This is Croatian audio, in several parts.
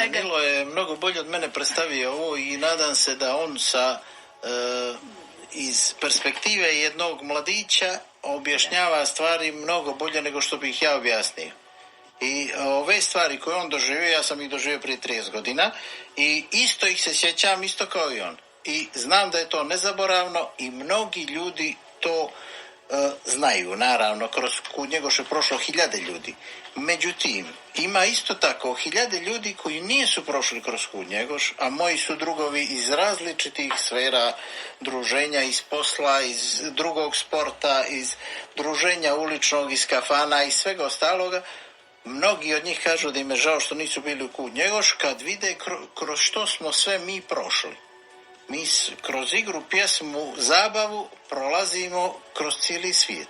svega. Milo je mnogo bolje od mene predstavio ovo i nadam se da on iz perspektive jednog mladića objašnjava stvari mnogo bolje nego što bih ja objasnio. I ove stvari koje on doživio, ja sam ih doživio prije 30 godina i isto ih se sjećam, isto kao i on. I znam da je to nezaboravno i mnogi ljudi to znaju, naravno, kroz Kud Njegoš je prošlo 1000 ljudi. Međutim, ima isto tako 1000 ljudi koji nisu prošli kroz Kud Njegoš, a moji su drugovi iz različitih sfera druženja, iz posla, iz drugog sporta, iz druženja uličnog, iz kafana i svega ostaloga. Mnogi od njih kažu da im je žao što nisu bili u Kud Njegoš kad vide kroz što smo sve mi prošli. Mi kroz igru, pjesmu, zabavu prolazimo kroz cijeli svijet.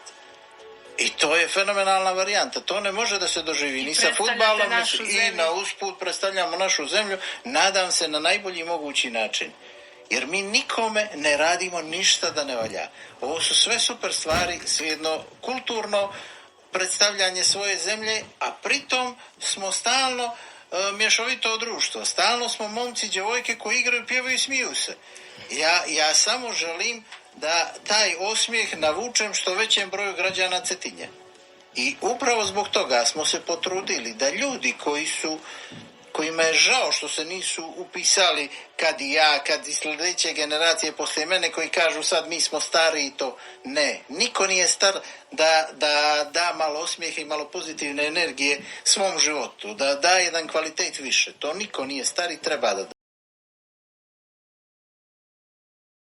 I to je fenomenalna varijanta. To ne može da se doživi ni sa fudbalom i na usput predstavljamo našu zemlju, nadam se na najbolji mogući način. Jer mi nikome ne radimo ništa da ne valja. Ovo su sve super stvari, jedno kulturno predstavljanje svoje zemlje, a pritom smo stalno mješovito društvo. Stalno smo momci i djevojke koji igraju, pjevaju i smiju se. Ja samo želim da taj osmijeh navučem što većem broju građana Cetinja. I upravo zbog toga smo se potrudili da ljudi kojima je žao što se nisu upisali kad i sljedeće generacije poslije mene koji kažu sad mi smo stari i to. Ne, niko nije star da malo osmijeha i malo pozitivne energije svom životu, da da jedan kvalitet više. To niko nije star i treba da da.